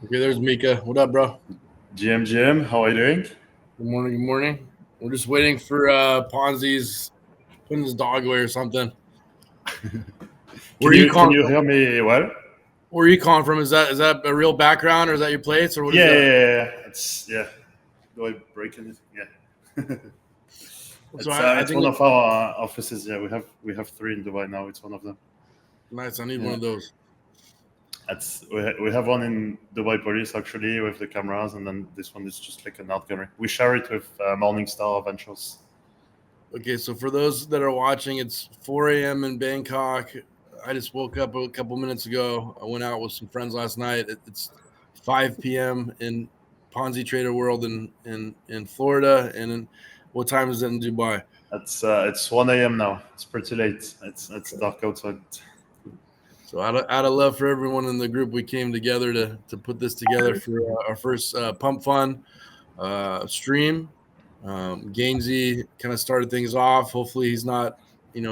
Okay, there's Mika. What up, bro? GM, how are you doing? Good morning. Good morning. We're just waiting for Ponzi's putting his dog away or something. Can Where are you you can calling you from? hear me well? Where are you calling from? Is that a real background or is that your place or what is Yeah, yeah, that? yeah, yeah. It's yeah. Do I break it? Yeah. So I It's think one of our offices. Yeah, we have three in Dubai now. It's one of them. nice. I need one Yeah. of those. We have one in Dubai Police actually with the cameras, and then this one is just like an art gallery. We share it with Morningstar Ventures. Okay, so for those that are watching, it's 4 a.m. in Bangkok. I just woke up a couple minutes ago. I went out with some friends last night. It's 5 p.m. in PonziTrader World in Florida. And what time is it in Dubai? It's 1 a.m. now. It's pretty late. It's dark outside. So out of love for everyone in the group, we came together to put this together for our first Pump Fun stream. Gainsey kind of started things off. Hopefully, he's not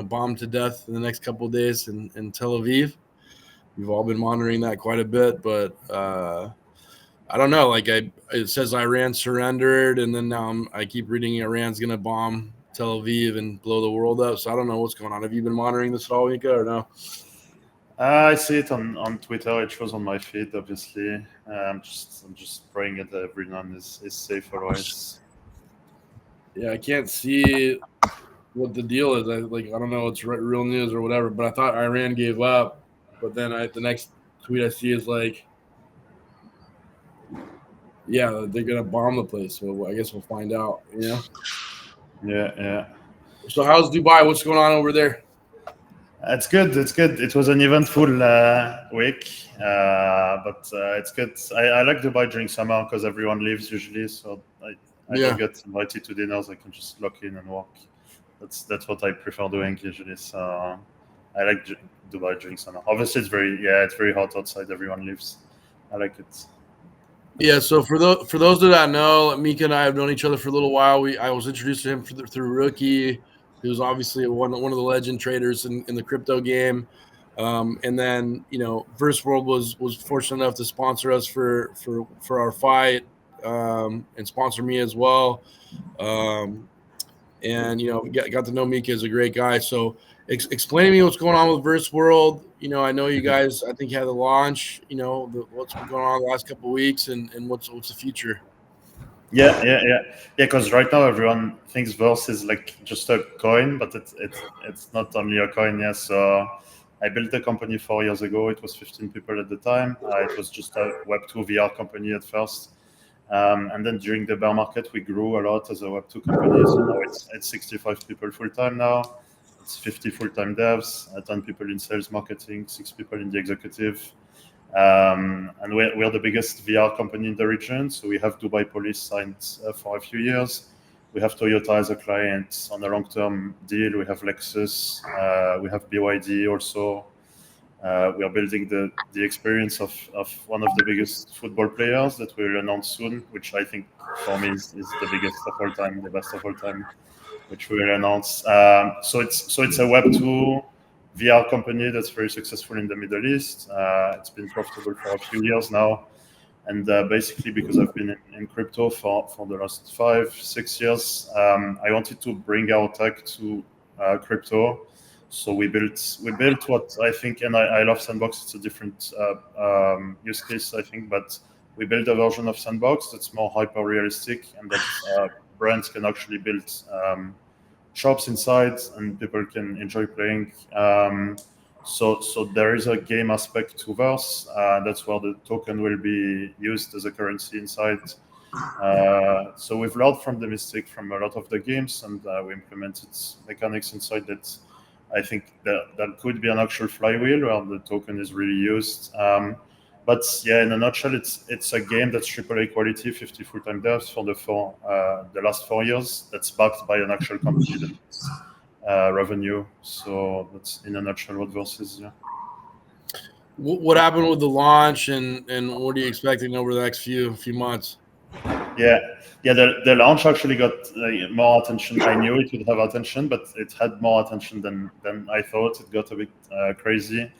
bombed to death in the next couple of days in Tel Aviv. We've all been monitoring that quite a bit, but I don't know. It says Iran surrendered, and then now I keep reading Iran's going to bomb Tel Aviv and blow the world up. So I don't know what's going on. Have you been monitoring this at all, Mika, or no? I see it on Twitter. It shows on my feed, obviously. I'm just praying that everyone is safe. Otherwise, Yeah, I can't see what the deal is. I don't know. It's real news or whatever. But I thought Iran gave up. But then the next tweet I see is like, yeah, they're gonna bomb the place. So I guess we'll find out. yeah, yeah. So how's Dubai? What's going on over there? It's good. It's good. It was an eventful week, but it's good. I like Dubai during summer because everyone leaves usually, so I don't Yeah. get invited to dinners. I can just lock in and walk. That's what I prefer doing usually. So I like Dubai during summer. Obviously, it's very hot outside. Everyone leaves. I like it. Yeah. So for those that I know, Mika and I have known each other for a little while. I was introduced to him through Rookie, who's obviously one of the legend traders in the crypto game. And then Verseworld was fortunate enough to sponsor us for our fight, and sponsor me as well. Um, and got to know Mika as a great guy. So explain to me what's going on with Verse World. I know you guys. I think had the launch. What's been going on the last couple of weeks, and what's the future. Yeah. Because right now everyone thinks Verse is like just a coin, but it's not only a coin. Yeah. So I built a company 4 years ago. It was 15 people at the time. It was just a Web2 VR company at first. And then during the bear market, we grew a lot as a Web2 company. So now it's 65 people full time now. It's 50 full time devs, 10 people in sales marketing, 6 people in the executive. And we're the biggest VR company in the region. So we have Dubai Police signed for a few years. We have Toyota as a client on a long-term deal. We have Lexus. We have BYD also. We are building the experience of one of the biggest football players that we'll announce soon, which I think for me is the biggest of all time, the best of all time, which we will announce. So it's a Web2 VR company that's very successful in the Middle East. It's been profitable for a few years now. And basically, because I've been in crypto for the last 5-6 years, I wanted to bring our tech to crypto. So we built what I think, and I love Sandbox. It's a different use case, I think, but we built a version of Sandbox that's more hyper realistic, and that brands can actually build shops inside, and people can enjoy playing. So there is a game aspect to Verse. That's where the token will be used as a currency inside. So we've learned from the mistake from a lot of the games, and we implemented mechanics inside that I think that could be an actual flywheel where the token is really used. But yeah, in a nutshell, it's a game that's AAA quality, 50 full-time devs for the last 4 years. That's backed by an actual company that's revenue. So that's in a nutshell what Verse is. Yeah. What happened with the launch, and what are you expecting over the next few months? Yeah, yeah. The launch actually got more attention. I knew it would have attention, but it had more attention than I thought. It got a bit crazy.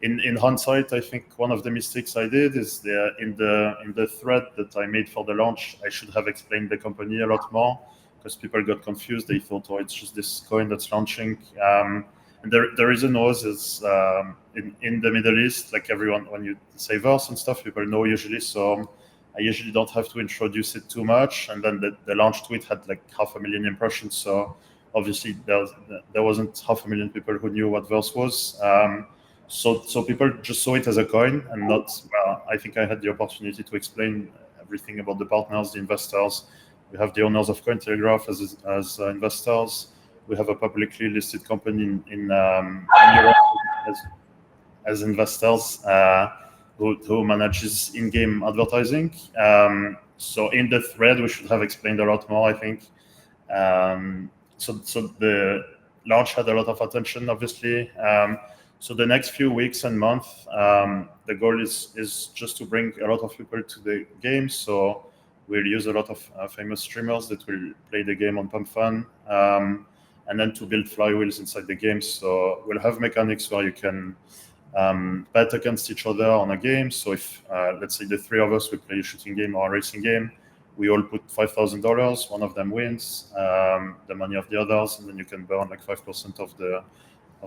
in hindsight, I think one of the mistakes I did is in the thread that I made for the launch, I should have explained the company a lot more, because people got confused. They thought, oh, it's just this coin that's launching. And the reason was in the Middle East, like everyone, when you say Verse and stuff, people know usually. So I usually don't have to introduce it too much. And then the launch tweet had like 500,000 impressions. So obviously there wasn't 500,000 people who knew what Verse was. So people just saw it as a coin and not. Well, I think I had the opportunity to explain everything about the partners, the investors. We have the owners of Cointelegraph as investors. We have a publicly listed company in Europe as investors who manages in-game advertising. So in the thread, we should have explained a lot more, I think. So the launch had a lot of attention, obviously. So the next few weeks and months, the goal is just to bring a lot of people to the game. So we'll use a lot of famous streamers that will play the game on Pump Fun, and then to build flywheels inside the game. So we'll have mechanics where you can bet against each other on a game. So if, let's say, the three of us will play a shooting game or a racing game, we all put $5,000. One of them wins the money of the others, and then you can burn like 5% of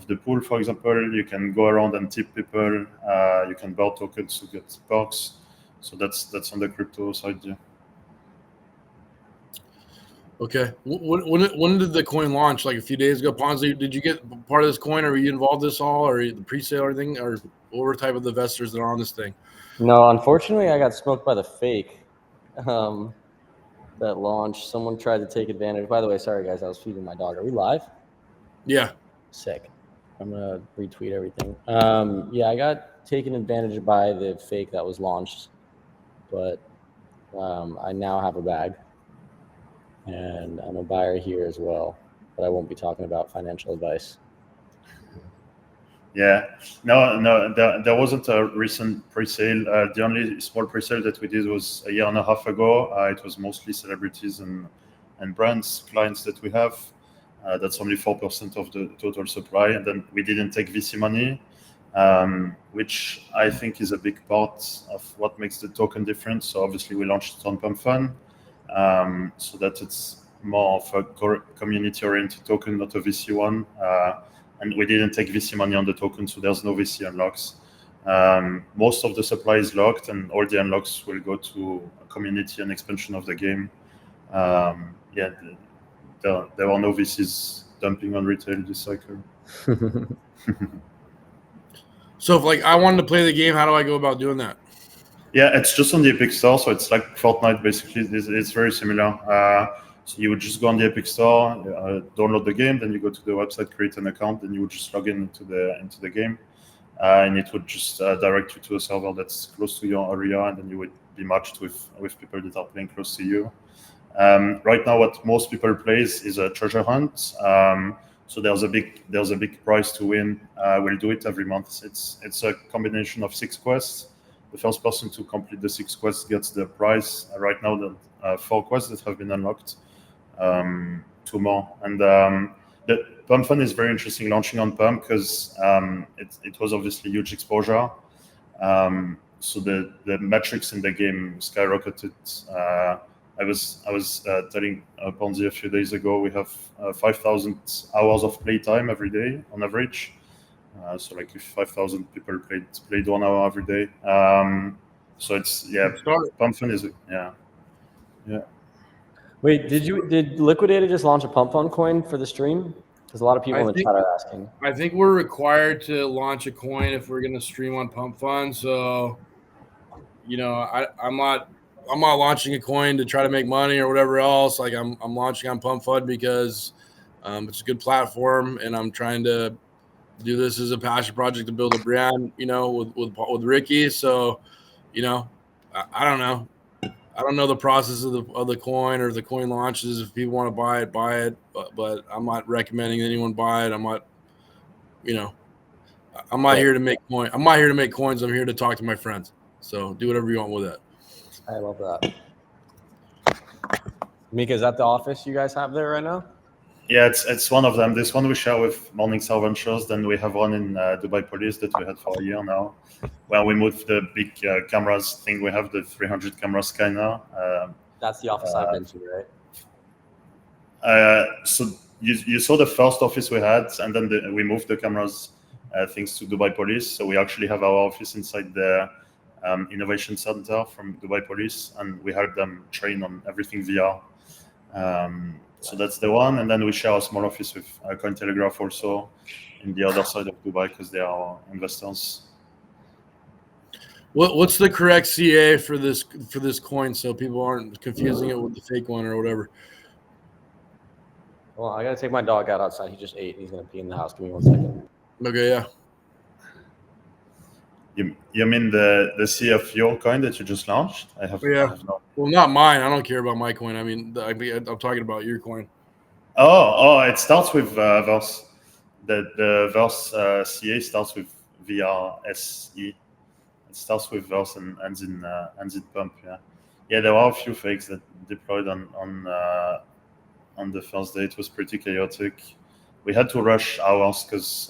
the pool, for example. You can go around and tip people. You can buy tokens to get perks. So that's on the crypto side. Yeah. Okay. When did the coin launch? Like a few days ago. Ponzi, did you get part of this coin? Or were you involved in this all, or the pre-sale or anything? Or what were type of the investors that are on this thing? No, unfortunately, I got smoked by the fake that launched. Someone tried to take advantage. By the way, sorry guys, I was feeding my dog. Are we live? Yeah. Sick. I'm gonna retweet everything. Yeah, I got taken advantage of by the fake that was launched, but I now have a bag, and I'm a buyer here as well. But I won't be talking about financial advice. Yeah, no, there wasn't a recent pre-sale. The only small pre-sale that we did was a year and a half ago. It was mostly celebrities and brands, clients that we have. That's only 4% of the total supply. And then we didn't take VC money, which I think is a big part of what makes the token different. So obviously we launched it on Pump Fun, so that it's more of a community-oriented token, not a VC one. And we didn't take VC money on the token, so there's no VC unlocks. Most of the supply is locked, and all the unlocks will go to a community and expansion of the game. Yeah, there are no VCs dumping on retail this cycle. So if like I wanted to play the game, how do I go about doing that? Yeah, it's just on the Epic Store, so it's like Fortnite basically. It's very similar. So you would just go on the Epic Store, download the game, then you go to the website, create an account, and you would just log into the game, and it would just direct you to a server that's close to your area, and then you would be matched with people that are playing close to you. Right now, what most people play is a treasure hunt. So there's a big prize to win. We'll do it every month. It's a combination of 6 quests. The first person to complete the 6 quests gets the prize. Right now, there are 4 quests that have been unlocked. 2 more. And the Pump Fun is very interesting launching on Pump because it was obviously huge exposure. So the metrics in the game skyrocketed. I was telling Ponzi a few days ago, we have 5,000 hours of playtime every day on average. So like if 5,000 people played 1 hour every day. So it's Pump Fun is yeah. Wait, did Liquidated just launch a Pump Fun coin for the stream? Because a lot of people in the chat are asking. I think we're required to launch a coin if we're going to stream on Pump Fun. So, you know, I'm not launching a coin to try to make money or whatever else. Like I'm launching on Pump Fun because it's a good platform, and I'm trying to do this as a passion project to build a brand, you know, with Ricky. So, you know, I don't know. I don't know the process of the coin or the coin launches. If people want to buy it. But I'm not recommending anyone buy it. I'm not, you know, I'm not here to make coin. I'm not here to make coins. I'm here to talk to my friends. So do whatever you want with it. I love that. Mika, is that the office you guys have there right now? Yeah, it's one of them. This one we share with Morningstar Ventures. Then we have one in Dubai Police that we had for a year now, where we moved the big cameras thing. We have the 300 camera scanner. That's the office I've been to, right? So you saw the first office we had, and then we moved the cameras things to Dubai Police. So we actually have our office inside the innovation center from Dubai Police, and we help them train on everything VR. So that's the one, and then we share a small office with Cointelegraph also in the other side of Dubai because they are investors. What's the correct CA for this coin so people aren't confusing it with the fake one or whatever? Well, I gotta take my dog out outside. He just ate. He's gonna pee in the house. Give me 1 second. Okay, yeah. You mean the C of your coin that you just launched? I have no. Well, not mine. I don't care about my coin. I mean, I'm talking about your coin. Oh, it starts with Verse. The Verse CA starts with VRSE. It starts with Verse and ends in pump. Yeah. There are a few fakes that deployed on the first day. It was pretty chaotic. We had to rush ours because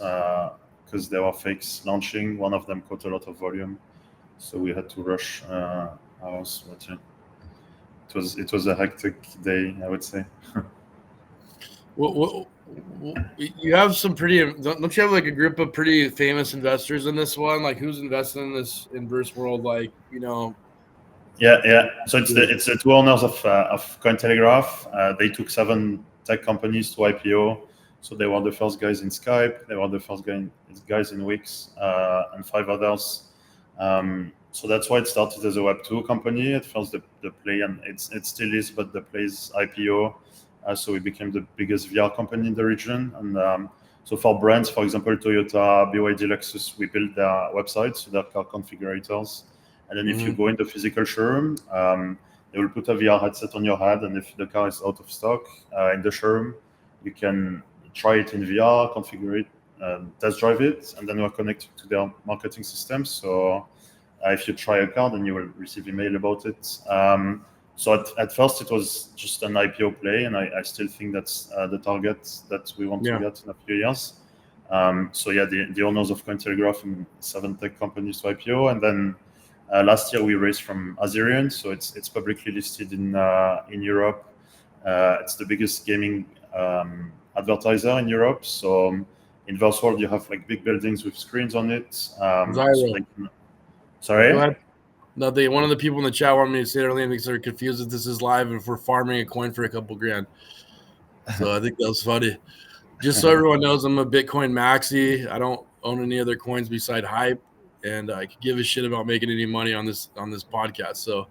there were fakes launching. One of them caught a lot of volume, so we had to rush ours. But yeah, it was a hectic day, I would say. Well, you have some pretty. Don't you have like a group of pretty famous investors in this one? Like, who's investing in this in Verseworld? Like, Yeah. So it's the two owners of Cointelegraph. They took 7 tech companies to IPO. So they were the first guys in Skype. They were the first guys in Wix, and 5 others. So that's why it started as a Web2 company. At first, the Play, and it still is, but the Play's IPO. So we became the biggest VR company in the region. And so for brands, for example, Toyota, BYD, Lexus, we build their websites, so their car configurators. And then if you go in the physical showroom, they will put a VR headset on your head. And if the car is out of stock in the showroom, you can try it in VR, configure it, test drive it, and then we're connected to their marketing system. So if you try a car, then you will receive email about it. So at first it was just an IPO play, and I still think that's the target that we want to get in a few years. So yeah, the owners of Cointelegraph and 7 tech companies to IPO, and then last year we raised from Azerion, so it's publicly listed in Europe. It's the biggest gaming advertiser in Europe. So in Verseworld you have like big buildings with screens on it. Sorry. Go ahead. No, one of the people in the chat wanted me to say it earlier because they're confused if this is live and if we're farming a coin for a couple grand. So I think that was funny. Just so everyone knows, I'm a Bitcoin maxi. I don't own any other coins beside Hype, and I could give a shit about making any money on this podcast. So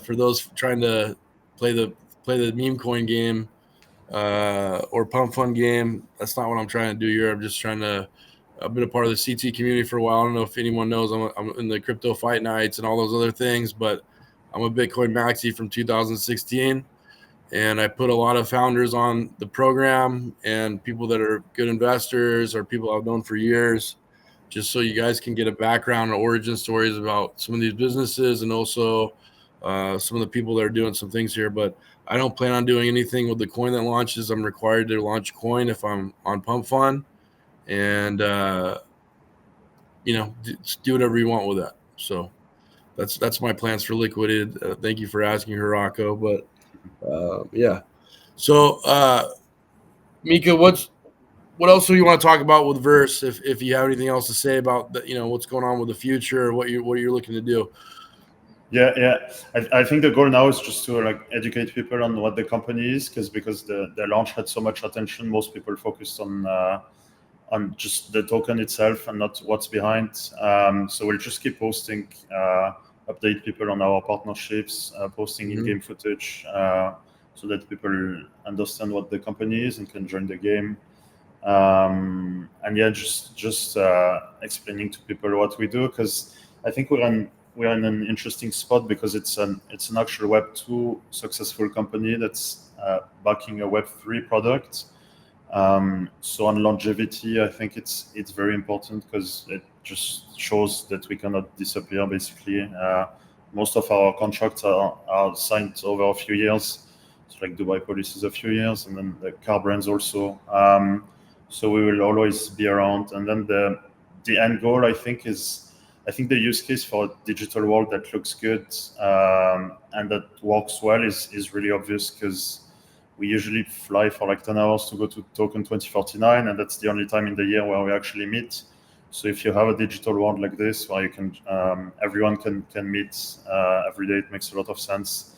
for those trying to play the meme coin game or pump fund game, that's not what I'm trying to do here. I'm just trying to. I've been a part of the CT community for a while. I don't know if anyone knows I'm in the crypto fight nights and all those other things, but I'm a Bitcoin maxi from 2016, and I put a lot of founders on the program and people that are good investors or people I've known for years, just so you guys can get a background and origin stories about some of these businesses and also some of the people that are doing some things here. But I don't plan on doing anything with the coin that launches. I'm required to launch a coin if I'm on Pump Fund. And just do whatever you want with that. So that's my plans for Liquidated. Thank you for asking, Hirako. But yeah. So Mika, what else do you want to talk about with Verse? If you have anything else to say about what's going on with the future, or what you're looking to do. Yeah. I think the goal now is just to educate people on what the company is, because the launch had so much attention. Most people focused on just the token itself and not what's behind. So we'll just keep posting, update people on our partnerships, posting in-game footage, so that people understand what the company is and can join the game. And yeah, just explaining to people what we do, because I think we're in an interesting spot, because it's an actual Web2 successful company that's backing a Web3 product. So on longevity, I think it's very important, because it just shows that we cannot disappear. Basically, most of our contracts are signed over a few years, So like Dubai Police is a few years, and then the car brands also. So we will always be around. And then the end goal, I think the use case for a digital world that looks good and that works well is really obvious, because we usually fly for like 10 hours to go to Token 2049, and that's the only time in the year where we actually meet. So if you have a digital world like this where you can everyone can meet every day, it makes a lot of sense.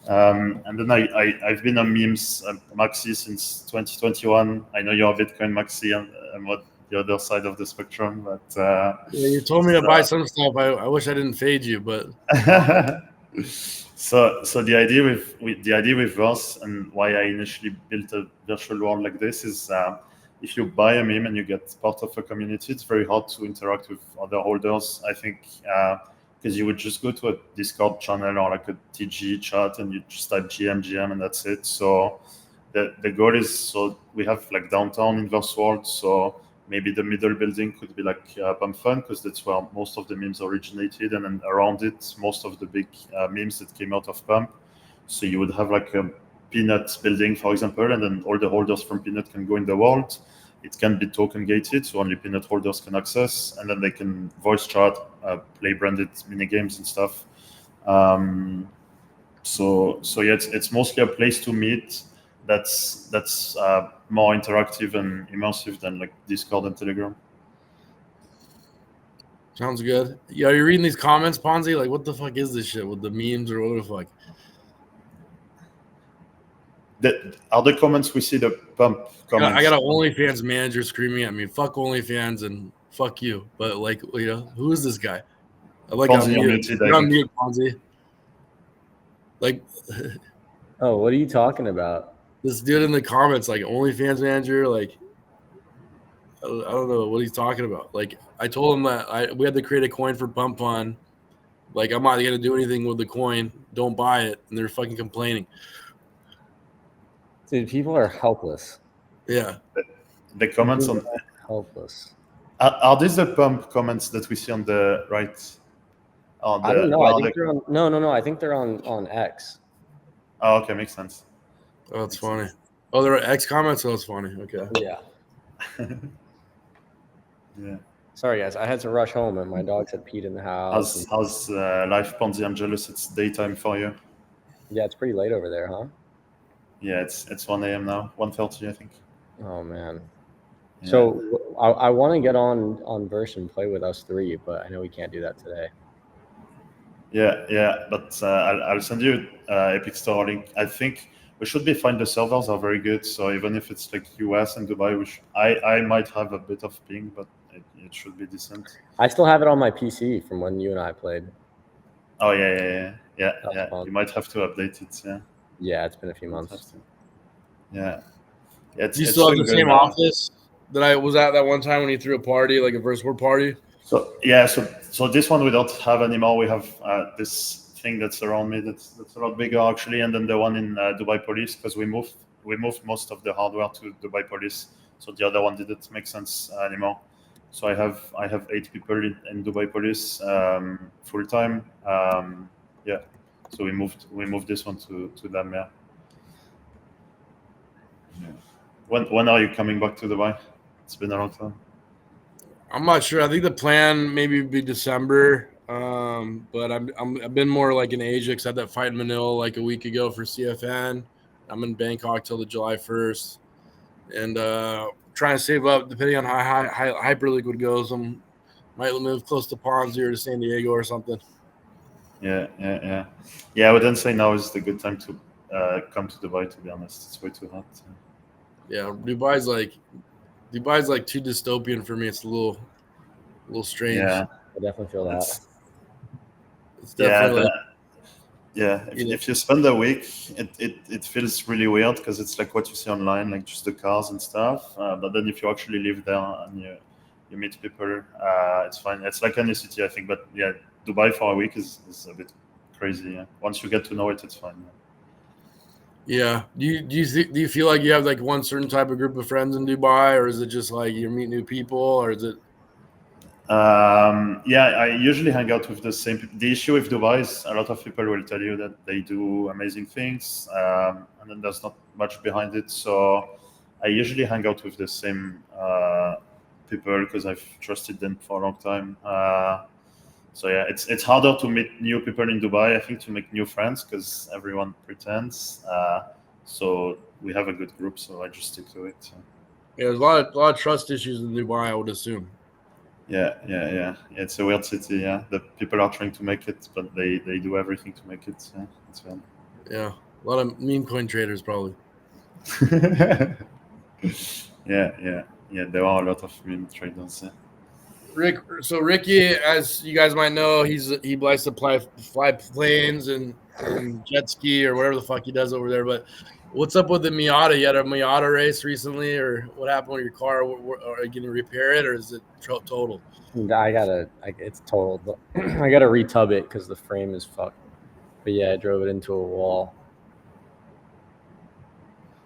And then I've been on memes, Maxi, since 2021. I know you're a Bitcoin Maxi, and what the other side of the spectrum, but yeah, you told me to buy some stuff. I wish I didn't fade you, but so the idea with Verse, and why I initially built a virtual world like this, is if you buy a meme and you get part of a community, it's very hard to interact with other holders, I think, because you would just go to a Discord channel or like a TG chat and you just type GM and that's it. So the goal is, so we have like downtown in Verseworld, so maybe the middle building could be like Pump Fun, because that's where most of the memes originated, and then around it, most of the big memes that came out of Pump. So you would have like a Peanut building, for example, and then all the holders from Peanut can go in the world. It can be token gated, so only Peanut holders can access, and then they can voice chat, play branded mini games and stuff. So yeah, it's mostly a place to meet. That's more interactive and immersive than like Discord and Telegram. sounds good. Yeah, you're reading these comments, Ponzi. Like, what the fuck is this shit with the memes or what the fuck? Are the comments we see the Pump comments? I got an OnlyFans manager screaming at me, "Fuck OnlyFans and fuck you." But like, who is this guy? I like Ponzi, you're mute, Ponzi. Like, Oh, what are you talking about? this dude in the comments, like OnlyFans manager, like, I don't know what he's talking about. Like, I told him that we had to create a coin for Pump Fun. Like, I'm not gonna do anything with the coin. Don't buy it. And they're fucking complaining. Dude, people are helpless. Yeah. The comments on helpless. Are these the Pump comments that we see on the right? I don't know. I think they're on. No. I think they're on X. Oh, okay, makes sense. Oh, that's funny. Oh, there are X comments. Oh, that's funny. Okay. Yeah. Yeah. Sorry, guys. I had to rush home, and my dogs had peed in the house. How's life, Ponzi? I'm jealous. It's daytime for you. Yeah, it's pretty late over there, huh? Yeah, it's 1 a.m. now. 1:30, I think. Oh man. Yeah. So I want to get on Verse and play with us three, but I know we can't do that today. Yeah, but I'll send you Epic Store link. I think we should be fine. The servers are very good, so even if it's like US and Dubai, I might have a bit of ping, but it should be decent. I still have it on my PC from when you and I played. Oh yeah. Fun. You might have to update it. Yeah. Yeah, it's been a few months. Yeah. Do you still have the same office that I was at that one time when you threw a party, like a Verseworld party? So yeah, so this one we don't have anymore. We have this thing that's around me that's a lot bigger actually, and then the one in Dubai Police, because we moved most of the hardware to Dubai Police, so the other one didn't make sense anymore. So I have 8 people in Dubai Police full time. Yeah, so we moved this one to them. Yeah. When are you coming back to Dubai? It's been a long time. I'm not sure. I think the plan maybe would be December. But I've been more like in Asia because I had that fight in Manila like a week ago for CFN. I'm in Bangkok till the July 1st, and trying to save up depending on how Hyperliquid goes. I might move close to Ponzi or to San Diego or something. Yeah. I wouldn't say now is the good time to come to Dubai. To be honest, it's way too hot. Yeah, Dubai's like too dystopian for me. It's a little strange. Yeah, I definitely feel that. It's definitely if you spend a week, it feels really weird because it's like what you see online, like just the cars and stuff. But then if you actually live there and you meet people, it's fine. It's like any city, I think. But yeah, Dubai for a week is a bit crazy. Yeah. Once you get to know it, it's fine. Yeah. Do you feel like you have like one certain type of group of friends in Dubai, or is it just like you meet new people, or is it? Yeah, I usually hang out with the same people. The issue with Dubai is a lot of people will tell you that they do amazing things, and then there's not much behind it. So I usually hang out with the same people because I've trusted them for a long time. So yeah, it's harder to meet new people in Dubai, I think, to make new friends because everyone pretends. So we have a good group, so I just stick to it. Yeah, there's a lot of trust issues in Dubai, I would assume. Yeah. It's a weird city. Yeah, the people are trying to make it, but they do everything to make it. Yeah, it's fun. Yeah, a lot of meme coin traders probably. Yeah. There are a lot of meme traders. Yeah. Ricky, as you guys might know, he likes to fly planes and jet ski or whatever the fuck he does over there. But what's up with the Miata? You had a Miata race recently, or what happened with your car? Are you going to repair it, or is it total? It's totaled. But I gotta retub it because the frame is fucked. But yeah, I drove it into a wall.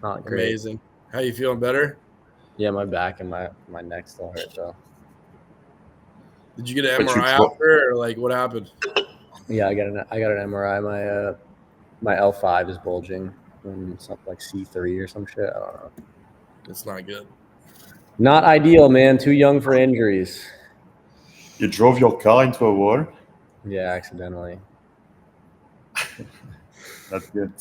Not great. Amazing. How you feeling? Better? Yeah, my back and my neck still hurt though. Did you get an MRI after, or like what happened? Yeah, I got an MRI. My L5 is bulging. Something like C3 or some shit. I don't know. It's not good. Not ideal, man. Too young for injuries. You drove your car into a wall? Yeah, accidentally. That's good.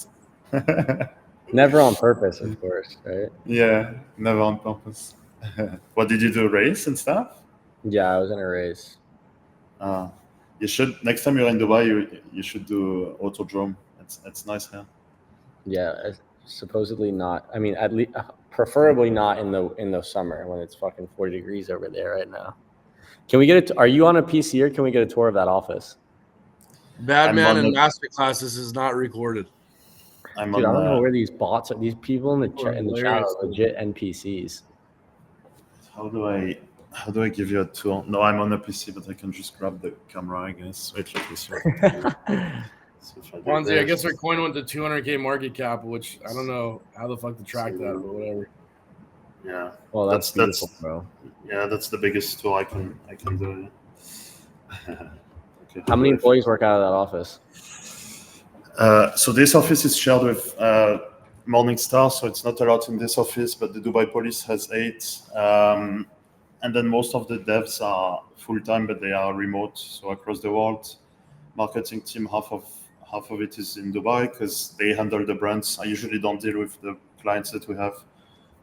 Never on purpose, of course, right? Yeah, never on purpose. What did you do? Race and stuff? Yeah, I was in a race. You should, next time you're in Dubai, you should do Autodrome. It's nice here. Yeah, supposedly not. I mean, at least preferably not in the summer when it's fucking 40 degrees over there right now. Can we get it? Are you on a PC or can we get a tour of that office? Badman and Masterclass, this is not recorded. Dude, I don't know where these bots are. These people in the chat are legit NPCs. How do I give you a tour? No, I'm on a PC, but I can just grab the camera, I guess. Wait, let me see. Ponzi, I guess our coin went to 200K market cap, which I don't know how the fuck to track that, but whatever. Yeah. Well, that's beautiful, bro. Yeah, that's the biggest tour I can do. Okay, how many employees work out of that office? So this office is shared with Morningstar, so it's not a lot in this office, but the Dubai police has 8. And then most of the devs are full-time, but they are remote, so across the world. Marketing team, half of it is in Dubai because they handle the brands. I usually don't deal with the clients that we have.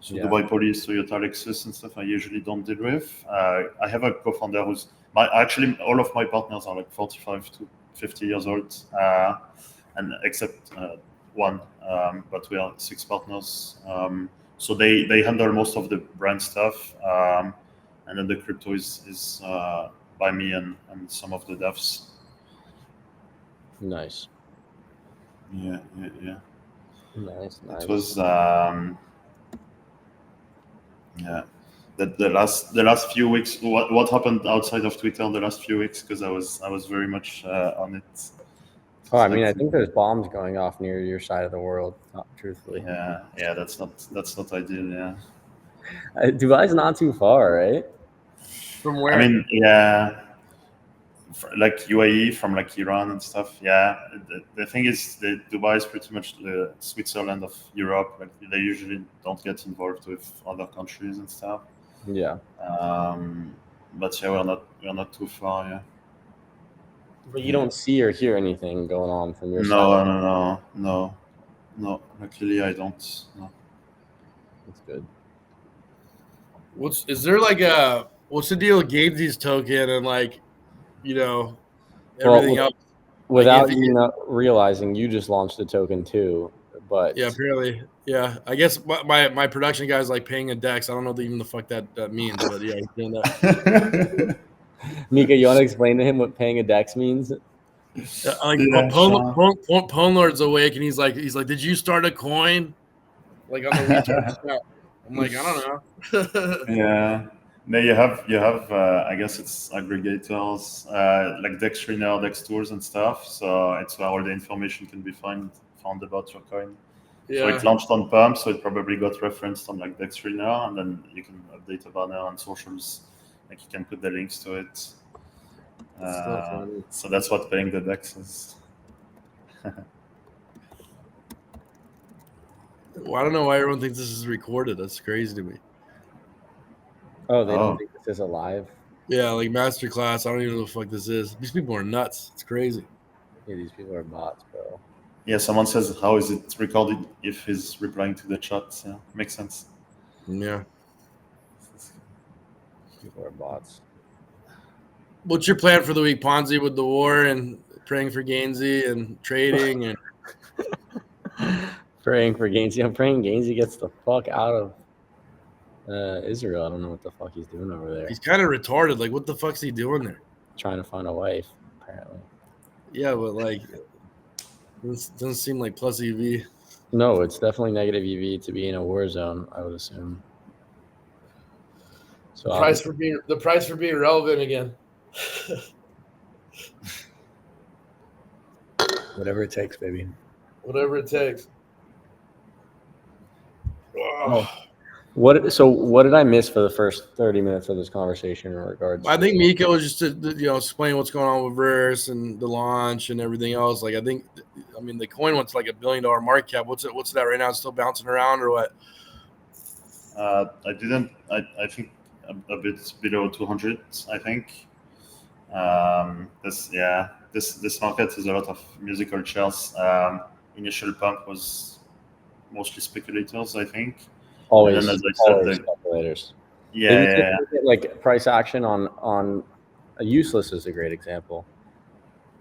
So yeah. Dubai Police, Toyota, Lexus and stuff I usually don't deal with. I have a co-founder who's actually all of my partners are like 45 to 50 years old, and except one, but we are 6 partners. So they handle most of the brand stuff, and then the crypto is by me and some of the devs. Nice. Yeah. Nice. It was the last few weeks. What happened outside of Twitter the last few weeks? Because I was very much on it. Oh, I mean, I think there's bombs going off near your side of the world. Truthfully. Yeah. That's not ideal. Yeah. Dubai's not too far, right? From where? I mean, yeah. Like UAE, from like Iran and stuff. Yeah, the thing is that Dubai is pretty much the Switzerland of Europe. Like they usually don't get involved with other countries and stuff. Yeah. But yeah, we're not too far. Yeah. But you don't see or hear anything going on from your side. No. Luckily, I don't. No. That's good. What's the deal with Gabesy's token and like, you know, everything else? Without you not realizing, you just launched a token too. But yeah, apparently, yeah. I guess my production guy's like paying a DEX. I don't know even the fuck that means, but yeah, he's doing that. Mika, you want to explain to him what paying a DEX means? Pwn Lord's awake and he's like, did you start a coin? Like on the retard stuff. I'm like, I don't know. Yeah. No, you have I guess it's aggregators like DexTrainer, DexTools and stuff. So it's where all the information can be found about your coin. Yeah. So it launched on Pump, so it probably got referenced on like DexTrainer, and then you can update a banner on socials Like you can put the links to it. so funny. So that's what paying the DEX is. Well, I don't know why everyone thinks this is recorded. That's crazy to me. Oh, they Oh. don't think this is alive? Yeah, like masterclass. I don't even know what the fuck this is. These people are nuts. It's crazy. Yeah, these people are bots, bro. Yeah, someone says, how is it recorded if he's replying to the chat? Yeah, makes sense. Yeah. People are bots. What's your plan for the week, Ponzi, with the war and praying for Gainsey and trading and Praying for Gainsey. I'm praying Gainsey gets the fuck out of Israel. I don't know what the fuck he's doing over there. he's kind of retarded. Like, what the fuck's he doing there? Trying to find a wife, apparently. Yeah, but like, this doesn't seem like plus EV. No, it's definitely negative EV to be in a war zone, I would assume. So The price for being relevant again. whatever it takes, baby. Whatever it takes. Oh. What did I miss for the first 30 minutes of this conversation in regards I to think Mika was just to explain what's going on with Verse and the launch and everything else. Like, I mean, the coin went to like $1 billion market cap. What's that right now? It's still bouncing around or what? I think a bit below 200. I think. This market is a lot of musical chairs. Initial pump was mostly speculators, I think. always, and then, as I said, speculators? Yeah. Like price action on a useless is a great example.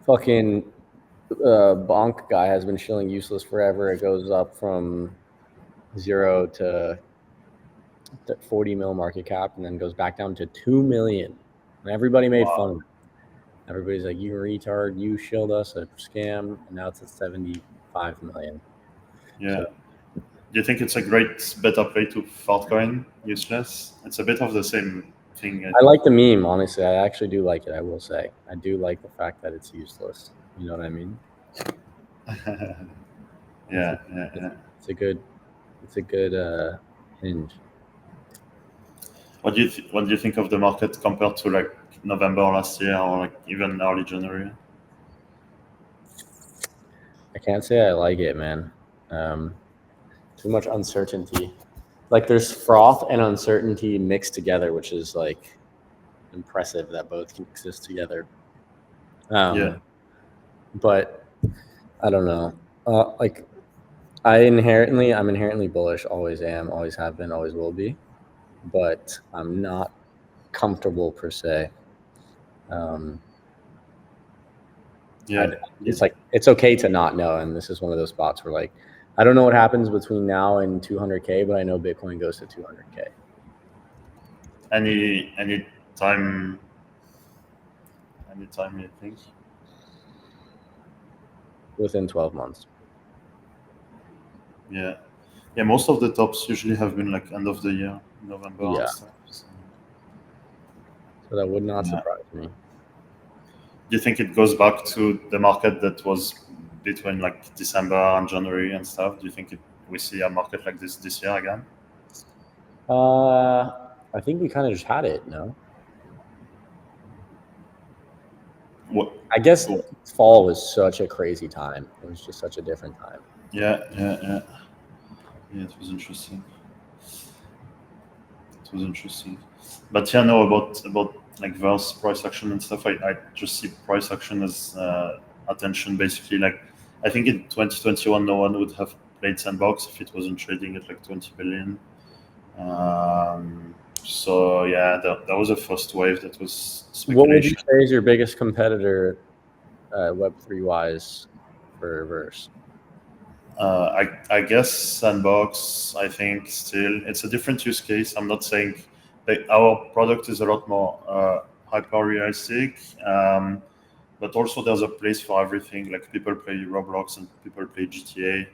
Fucking bonk guy has been shilling useless forever. It goes up from 0 to 40 mil market cap and then goes back down to 2 million. And everybody made fun of it. Everybody's like, you retard, you shilled us a scam, and now it's at 75 million. Yeah. So, do you think it's a great better play to Fartcoin useless? It's a bit of the same thing. I like the meme, honestly. I actually do like it, I will say. I do like the fact that it's useless. You know what I mean? Yeah. It's a good hinge. What do you think of the market compared to like November last year or like even early January? I can't say I like it, man. Too much uncertainty. Like there's froth and uncertainty mixed together, which is like impressive that both can exist together. Yeah. But I don't know. I'm inherently bullish. Always am. Always have been. Always will be. But I'm not comfortable per se. It's like it's okay to not know, and this is one of those spots where like I don't know what happens between now and 200K, but I know Bitcoin goes to 200K. Any time you think? Within 12 months. Yeah. Most of the tops usually have been like end of the year, November. Yeah. And stuff, So that would not surprise me. Do you think it goes back to the market that was between like December and January and stuff? Do you think we see a market like this year again? I think we kind of just had it, no? What? I guess fall was such a crazy time. It was just such a different time. Yeah, it was interesting. But yeah, no, about like Verse price action and stuff, I just see price action as attention basically. Like I think in 2021 no one would have played Sandbox if it wasn't trading at like 20 billion. So yeah, that was a first wave that was speculation. What would you say is your biggest competitor Web3 wise for Verse? I guess Sandbox, I think still it's a different use case. I'm not saying that our product is a lot more hyper realistic, but also there's a place for everything. Like people play Roblox and people play GTA.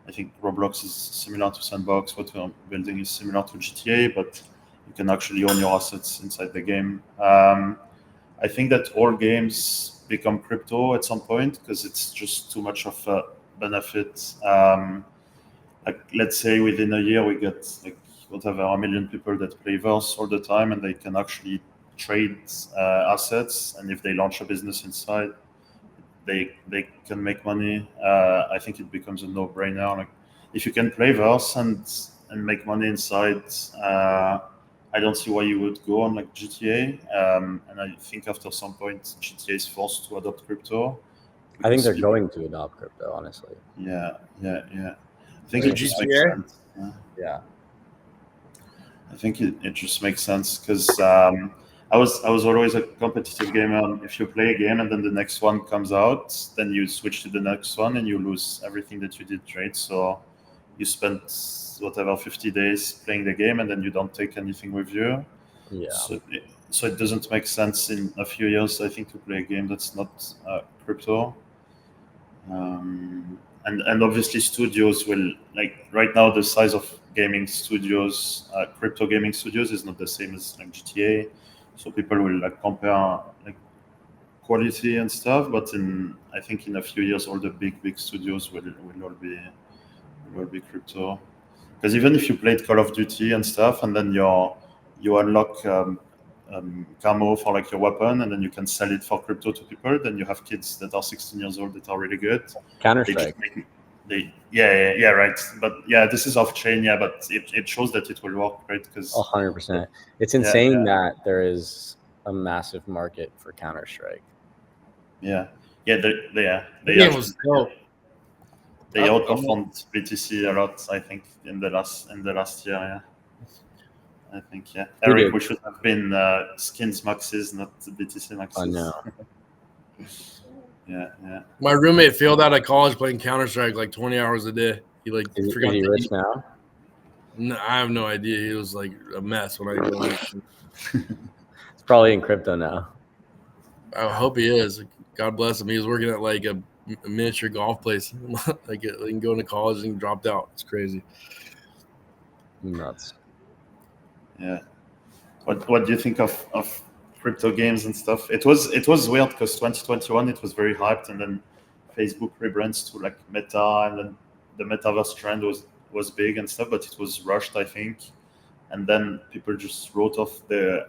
I think Roblox is similar to Sandbox. What we're building is similar to GTA, but you can actually own your assets inside the game. I think that all games become crypto at some point because it's just too much of a benefit. Like let's say within a year we get like whatever 1 million people that play Verse all the time, and they can actually trade assets, and if they launch a business inside, they can make money. I think it becomes a no-brainer. Like if you can play Verse and make money inside, I don't see why you would go on like GTA. And I think after some point, GTA is forced to adopt crypto. I think they're going to adopt crypto, honestly. Yeah. I think Like it just GTA? makes sense. Yeah. I think it just makes sense because I was always a competitive gamer. If you play a game and then the next one comes out, then you switch to the next one and you lose everything that you did, right? So you spent whatever 50 days playing the game and then you don't take anything with you. Yeah. So it doesn't make sense in a few years, I think, to play a game that's not crypto. And obviously studios will, like right now the size of gaming studios, crypto gaming studios is not the same as like GTA, so people will like compare like quality and stuff, but I think in a few years all the big studios will all be crypto. Because even if you played Call of Duty and stuff and then you unlock camo for like your weapon and then you can sell it for crypto to people, then you have kids that are 16 years old that are really good. Counter-Strike. Yeah, right. But yeah, this is off chain, yeah, but it shows that it will work, right? Because 100%. It's insane that there is a massive market for Counter-Strike. They outperformed BTC a lot, I think, in the last year. Yeah. I think, yeah. Eric, we should have been skins maxes, not BTC maxes. I know. Yeah. My roommate failed out of college playing Counter-Strike like 20 hours a day. He like forgot. Is he rich now? No, I have no idea. He was like a mess when I joined. It's probably in crypto now. I hope he is. God bless him. He was working at like a miniature golf place, like going to college and dropped out. It's crazy. Nuts. Yeah. What do you think of crypto games and stuff? It was weird because 2021 it was very hyped, and then Facebook rebrands to like Meta, and then the metaverse trend was big and stuff, but it was rushed, I think. And then people just wrote off the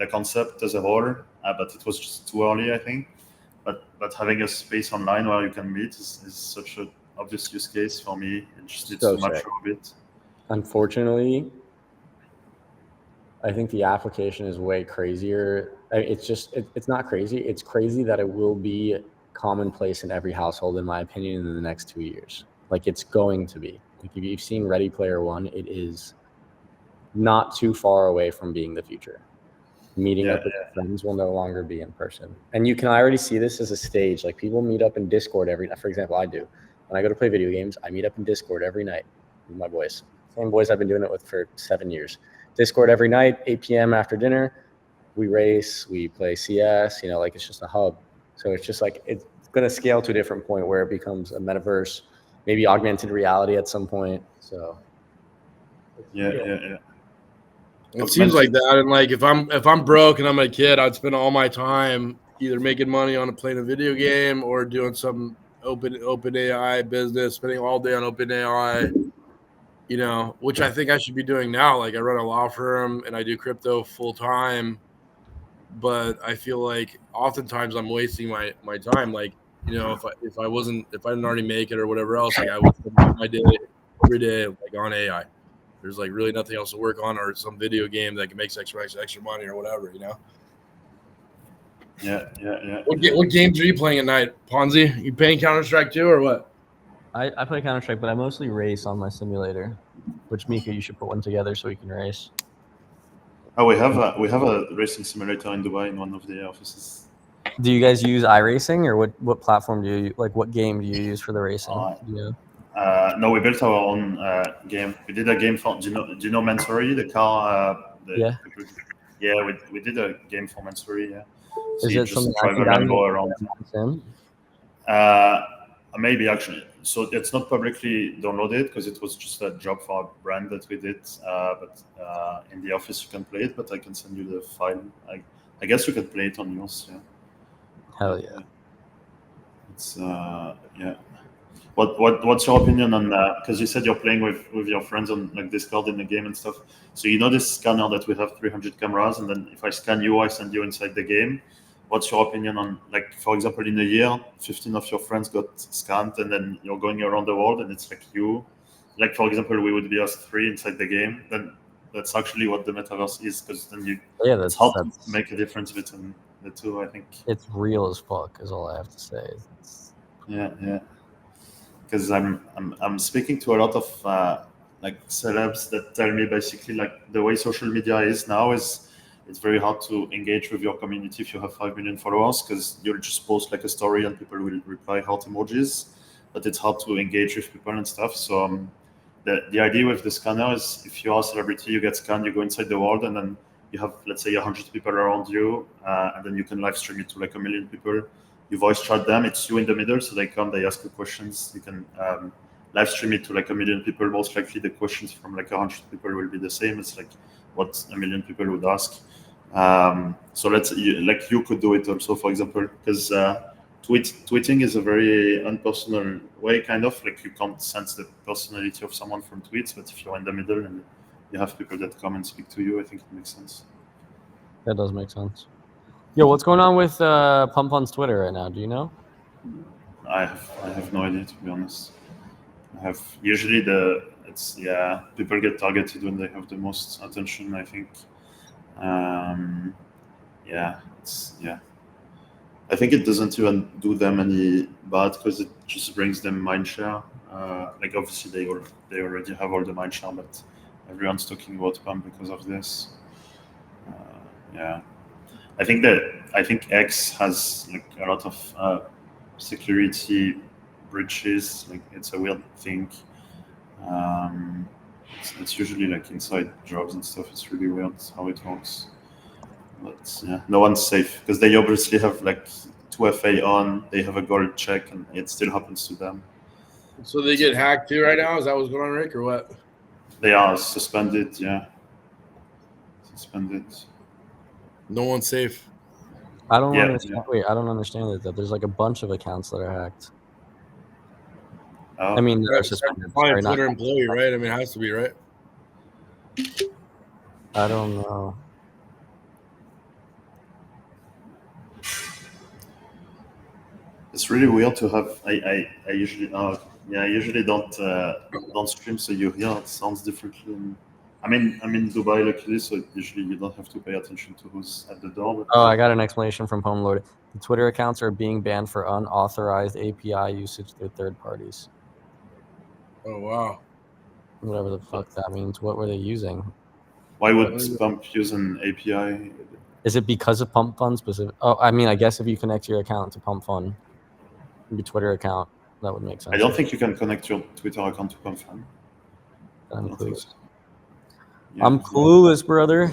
concept as a whole, but it was just too early, I think. But having a space online where you can meet is such an obvious use case for me. It just needs to mature a bit. Unfortunately, I think the application is way crazier. It's not crazy. It's crazy that it will be commonplace in every household, in my opinion, in the next 2 years. Like it's going to be. Like if you've seen Ready Player One, it is not too far away from being the future. Meeting up with friends will no longer be in person. And you can already see this as a stage. Like people meet up in Discord every night. For example, I do. When I go to play video games, I meet up in Discord every night with my boys. Same boys I've been doing it with for 7 years. Discord every night, 8 p.m. after dinner. We race, we play CS, like it's just a hub. So it's just like, it's going to scale to a different point where it becomes a metaverse, maybe augmented reality at some point. So. Yeah. It seems like that. And like, if I'm broke and I'm a kid, I'd spend all my time either making money on playing a video game or doing some open AI business, spending all day on open AI, which I think I should be doing now. Like I run a law firm and I do crypto full time, but I feel like oftentimes I'm wasting my time. Like, if I didn't already make it or whatever else, like I would spend my day every day like on AI. There's like really nothing else to work on, or some video game that makes extra money or whatever, Yeah. What games are you playing at night, Ponzi? You playing Counter-Strike too, or what? I play Counter-Strike, but I mostly race on my simulator. Which Mika, you should put one together so we can race. Oh, we have a racing simulator in Dubai in one of the offices. Do you guys use iRacing, or what platform do you like? What game do you use for the racing? No, we built our own game. We did a game for do you know Mansory, the car? We did a game for Mansory. Yeah. So is you it just something drive a Lambo around? Maybe actually. So it's not publicly downloaded because it was just a job for a brand that we did. But in the office you can play it. But I can send you the file. I guess you can play it on yours. Yeah. Hell yeah. It's yeah. What's your opinion on that? Because you said you're playing with your friends on like Discord in the game and stuff. So you know this scanner that we have 300 cameras, and then if I scan you, I send you inside the game. What's your opinion on, like, for example, in a year, 15 of your friends got scanned, and then you're going around the world, and it's like you, like, for example, we would be us three inside the game. Then that's actually what the metaverse is, because then it's hard to make a difference between the two. I think it's real as fuck, is all I have to say. Yeah. Because I'm speaking to a lot of like celebs that tell me basically like the way social media is now is it's very hard to engage with your community if you have 5 million followers, because you'll just post like a story and people will reply heart emojis, but it's hard to engage with people and stuff. So the idea with the scanner is if you are a celebrity, you get scanned, you go inside the world, and then you have, let's say, 100 people around you, and then you can live stream it to like 1 million people. You voice chat them, it's you in the middle, so they come, they ask you questions. You can live stream it to like 1 million people. Most likely the questions from like 100 people will be the same. It's like what 1 million people would ask. So you could do it also, for example, because tweeting is a very unpersonal way, kind of like you can't sense the personality of someone from tweets, but if you're in the middle and you have people that come and speak to you, I think it makes sense. That does make sense. Yo, what's going on with Pump Fun's Twitter right now? Do you know? I have no idea, to be honest. Usually people get targeted when they have the most attention, I think. I think it doesn't even do them any bad because it just brings them mindshare. Like obviously they already have all the mindshare, but everyone's talking about Pump because of this. I think X has like a lot of security breaches. Like it's a weird thing. It's usually like inside jobs and stuff. It's really weird how it works. But yeah, no one's safe because they obviously have like 2FA on. They have a gold check, and it still happens to them. So they get hacked too right now? Is that what's going on, Rick, or what? They are suspended. Yeah, suspended. No one's safe. I don't understand. Yeah. Wait, I don't understand it. That there's like a bunch of accounts that are hacked. I mean, they're suspended. Sorry, Twitter employee, right? I mean, it has to be, right? I don't know. It's really weird to have. I usually don't stream, so you hear it sounds differently. I'm in Dubai luckily, so usually you don't have to pay attention to who's at the door. But I got an explanation from Homelord. The Twitter accounts are being banned for unauthorized API usage through third parties. Oh wow! Whatever the fuck that means. What were they using? Why would Pump use an API? Is it because of Pump Fun specific? Oh, I mean, I guess if you connect your account to Pump Fun, your Twitter account, that would make sense. I don't think you can connect your Twitter account to Pump Fun. I'm clueless. Yeah, I'm clueless, brother.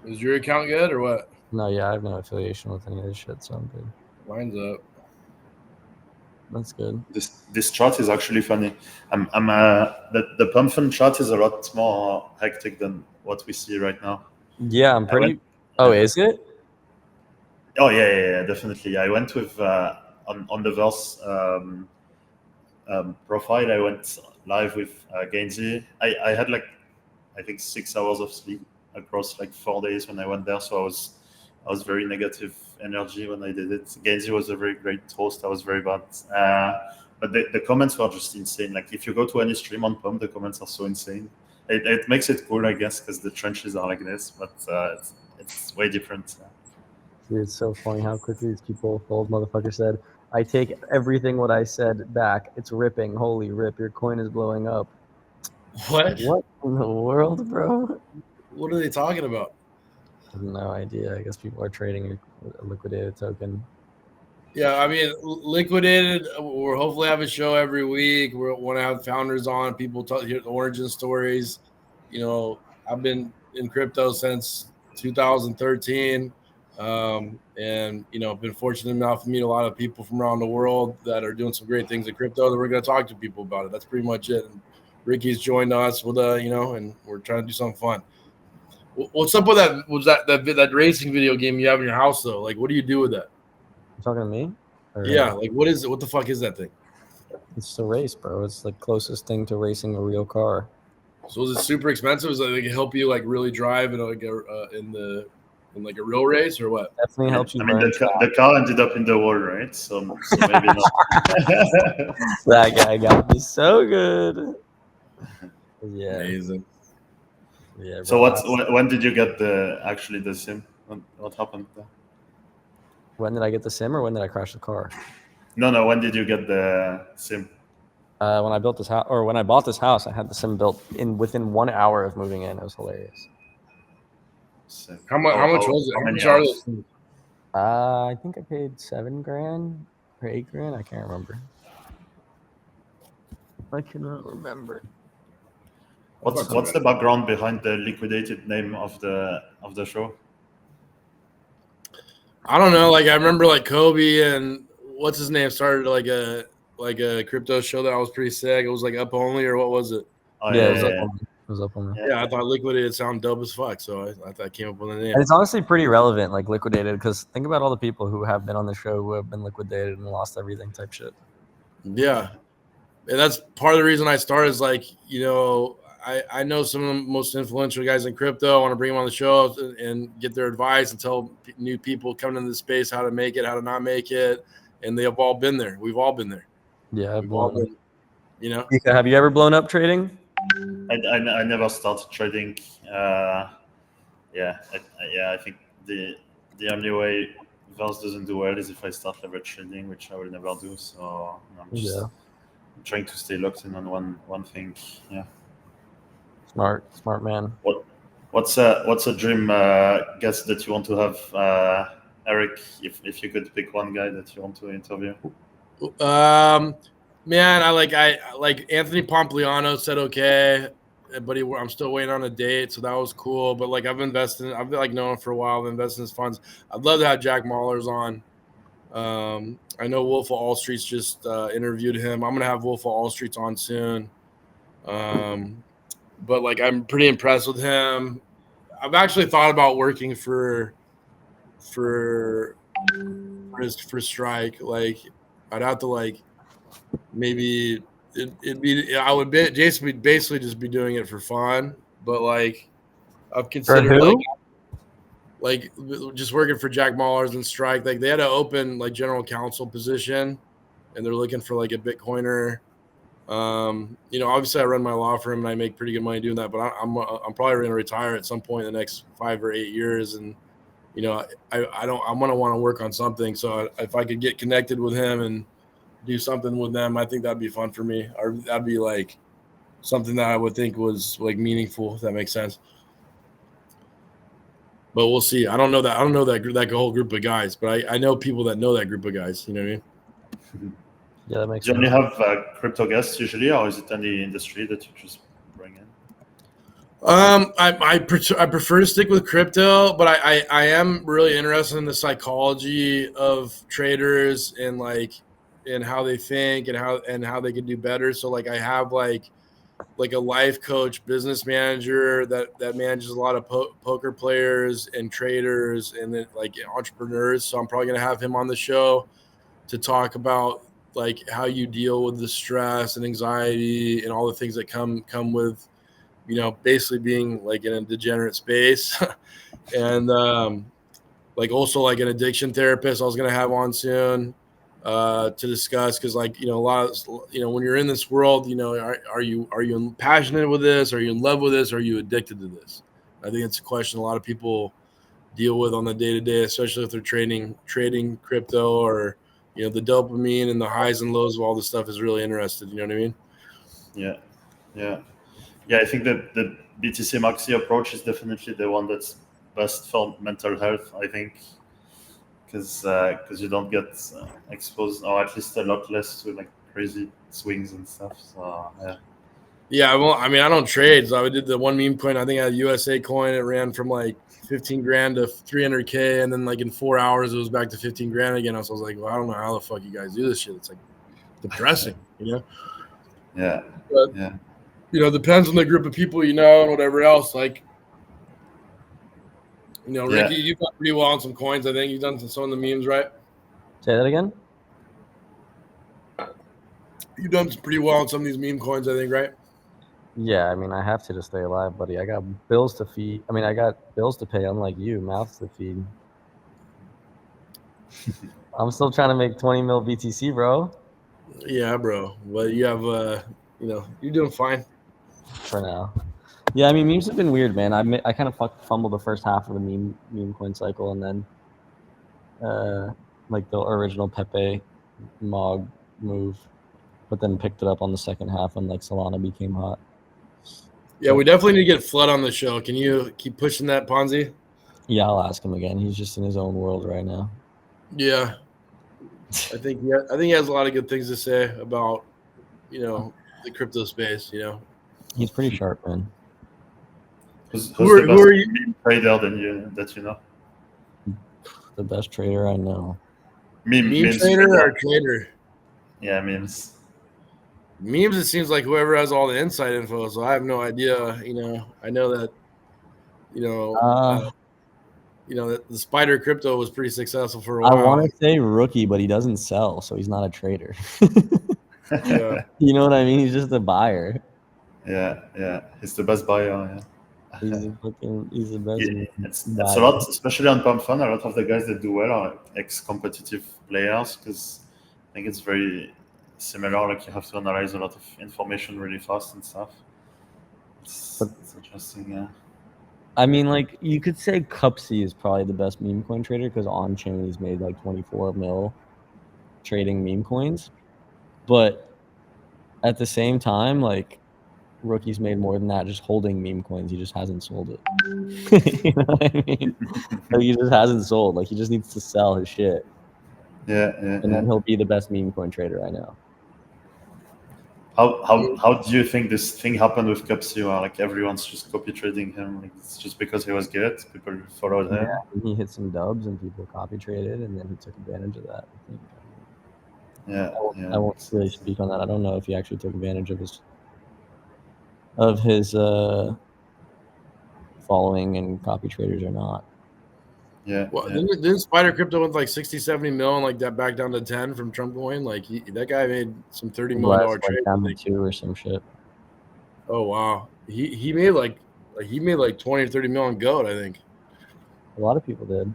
Is your account good or what? No, I have no affiliation with any of this shit, so I'm good. Mine's up. That's good. This chart is actually funny. The Pump Fun chart is a lot more hectic than what we see right now. Yeah, I'm pretty. Is it? Oh yeah, definitely. I went with on the Verse profile. I went live with Gainsy. I had like I think 6 hours of sleep across like 4 days when I went there. So I was very negative energy when I did it. Gainsy was a very great host. I was very bad. But the comments were just insane. Like if you go to any stream on Pump, the comments are so insane. It makes it cool, I guess, because the trenches are like this, but it's way different. Dude, it's so funny how quickly these people, old motherfucker said, I take everything what I said back. It's ripping. Holy rip, your coin is blowing up. What? What in the world, bro? What are they talking about? I have no idea. I guess people are trading a liquidated token. Yeah, I mean, Liquidated, we'll hopefully have a show every week. We want to have founders on, people hear the origin stories. You know, I've been in crypto since 2013. And, you know, been fortunate enough to meet a lot of people from around the world that are doing some great things in crypto that we're going to talk to people about it. That's pretty much it. And Ricky's joined us with, and we're trying to do something fun. What's up with that? Was that racing video game you have in your house, though? Like, what do you do with that? You talking to me? Yeah, like what is it? What the fuck is that thing? It's a race, bro. It's the closest thing to racing a real car. So is it super expensive? Is it like help you like really drive in like in like a real race or what? Definitely helps you I mean, burn. the car ended up in the wall, right? So maybe not. That guy got me so good. Yeah. Amazing. Yeah. So bro. when did you get the sim? What happened there? When did I get the sim, or when did I crash the car? No. When did you get the sim? When I built this house, or when I bought this house, I had the sim built within 1 hour of moving in. It was hilarious. Sick. How much was it? How How many much are hours? those? I think I paid $7,000 or $8,000. I can't remember. I cannot remember. What's the background behind the Liquidated name of the show? I don't know. Like I remember like Kobe and what's his name started like a crypto show that was pretty sick. It was like up only or what was it? Oh, Yeah, yeah, it was yeah, up yeah. on me. It was up on me. Yeah, I thought Liquidated sounded dope as fuck, so I thought I came up with a name. And it's honestly pretty relevant, like Liquidated, because think about all the people who have been on the show who have been liquidated and lost everything type shit. Yeah, and that's part of the reason I started. Is like I know some of the most influential guys in crypto. I want to bring them on the show and get their advice and tell new people coming into the space how to make it, how to not make it, and they have all been there. We've all been there. Yeah, We've all been, you know. Mika, have you ever blown up trading? I never started trading. I think the only way Verse doesn't do well is if I start leverage trading, which I will never do. So I'm just trying to stay locked in on one thing. Yeah. Smart man. What's a dream guest that you want to have, Eric? If you could pick one guy that you want to interview. Man, I like Anthony Pompliano said okay, but I'm still waiting on a date, so that was cool. But like I've been like known him for a while. I've invested in his funds. I'd love to have Jack Mahler's on. I know Wolf of All Streets just interviewed him. I'm gonna have Wolf of All Streets on soon. But like I'm pretty impressed with him. I've actually thought about working for Strike. Like I'd have to like maybe it'd be Jason would basically just be doing it for fun. But like I've considered like just working for Jack Mahler's and Strike. Like they had an open like general counsel position, and they're looking for like a Bitcoiner. Obviously I run my law firm and I make pretty good money doing that, but I'm probably going to retire at some point in the next 5 or 8 years. And, I want to work on something. So if I could get connected with him and do something with them, I think that'd be fun for me. Or that'd be like something that I would think was like meaningful, if that makes sense. But we'll see. I don't know that whole group of guys, but I know people that know that group of guys. You know what I mean? Yeah, that makes sense. Do you sense. only have crypto guests usually, or is it any industry that you just bring in? I prefer to stick with crypto, but I am really interested in the psychology of traders and how they think and how they can do better. So like I have like a life coach, business manager that manages a lot of poker players and traders and then like entrepreneurs. So I'm probably gonna have him on the show to talk about like how you deal with the stress and anxiety and all the things that come with basically being like in a degenerate space. And like also like an addiction therapist I was going to have on soon to discuss, because like a lot of when you're in this world, are you passionate with this, are you in love with this, are you addicted to this? I think it's a question a lot of people deal with on the day-to-day, especially if they're trading crypto, or the dopamine and the highs and lows of all this stuff is really interested. You know what I mean? Yeah, I think that the BTC Maxi approach is definitely the one that's best for mental health, I think, because you don't get exposed, or at least a lot less, to like crazy swings and stuff. So yeah. Well, I mean, I don't trade, so I did the one meme coin. I think I had a USA coin. It ran from like 15 grand to 300K, and then like in 4 hours it was back to 15 grand again. So I was like, well, I don't know how the fuck you guys do this shit. It's like depressing, Yeah. But, depends on the group of people and whatever else. Like, Ricky, you've done pretty well on some coins. I think you've done some of the memes, right? Say that again. You've done pretty well on some of these meme coins, I think, right? Yeah, I mean, I have to stay alive, buddy. I got bills to feed. I mean, I got bills to pay, unlike you, mouths to feed. I'm still trying to make 20 mil BTC, bro. Yeah, bro. Well, you have, you're doing fine. For now. Yeah, I mean, memes have been weird, man. I kind of fumbled the first half of the meme coin cycle, and then like the original Pepe Mog move, but then picked it up on the second half when like Solana became hot. Yeah, we definitely need to get Flood on the show. Can you keep pushing that, Ponzi? Yeah, I'll ask him again. He's just in his own world right now. Yeah, I think he has a lot of good things to say about the crypto space. He's pretty sharp, man. Who's Who are the best you? meme trader that you know? The best trader I know. Meme Memes trader or trader? Yeah, memes. Memes. It seems like whoever has all the inside info. So I have no idea. I know that. That the Spider crypto was pretty successful for a while. I want to say rookie, but he doesn't sell, so he's not a trader. Yeah. You know what I mean? He's just a buyer. Yeah. He's the best buyer. Yeah. He's the best. Yeah, it's a lot, especially on Pump Fun. A lot of the guys that do well are ex-competitive players because I think it's very similar. Like you have to analyze a lot of information really fast and stuff. It's interesting. Yeah. I mean, like you could say Cupsy is probably the best meme coin trader because on chain he's made like 24 mil trading meme coins, but at the same time, like Rookie's made more than that just holding meme coins. He just hasn't sold it. You know what I mean? Like he just hasn't sold. Like he just needs to sell his shit. Yeah. And then he'll be the best meme coin trader I know. How do you think this thing happened with Cupsy? Like everyone's just copy trading him. Like it's just because he was good. People followed him. Yeah, he hit some dubs and people copy traded, and then he took advantage of that. I think. I won't really speak on that. I don't know if he actually took advantage of his following and copy traders or not. Yeah. Well, didn't Spider Crypto went like 60, 70 mil and like that back down to 10 from Trump coin? Like that guy made some $30 million trade. Down to 2 or some shit. Oh wow. He made like 20 or 30 mil on GOAT, I think. A lot of people did.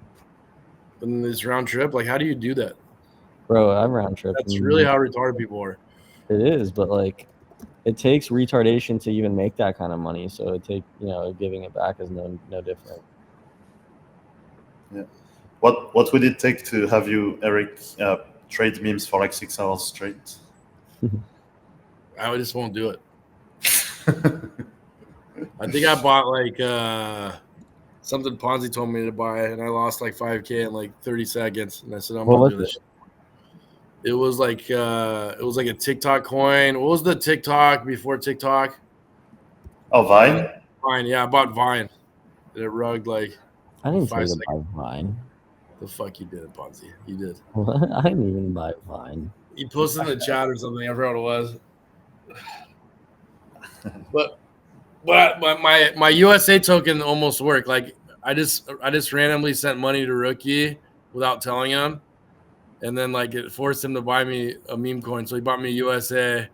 And this round trip, like how do you do that? Bro, I'm round trip. That's really how retarded people are. It is, but like it takes retardation to even make that kind of money. So giving it back is no different. Yeah. What would it take to have you, Eric, trade memes for like 6 hours straight? I just won't do it. I think I bought like something Ponzi told me to buy, and I lost like 5K in like 30 seconds. And I said, I'm gonna do this. It was like a TikTok coin. What was the TikTok before TikTok? Oh, Vine. Vine, yeah, I bought Vine. And it rugged like. I didn't say to buy Vine. The fuck you did, Ponzi. You did. What? I didn't even buy Vine. You posted in the chat or something. I forgot what it was. But my USA token almost worked. Like I just randomly sent money to Rookie without telling him, and then like it forced him to buy me a meme coin. So he bought me USA,